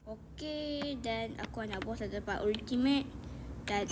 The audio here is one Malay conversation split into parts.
Okey, dan aku nak buat satu tempat ultimate dan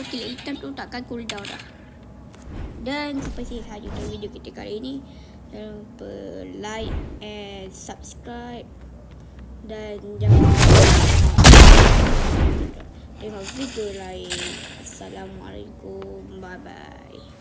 kilat hitam tu takkan cooldown dah. Dan sampai sini sahaja untuk video kita kali ini. Jangan lupa like and subscribe. Dan jangan lupa tengok video lain. Assalamualaikum. Bye bye.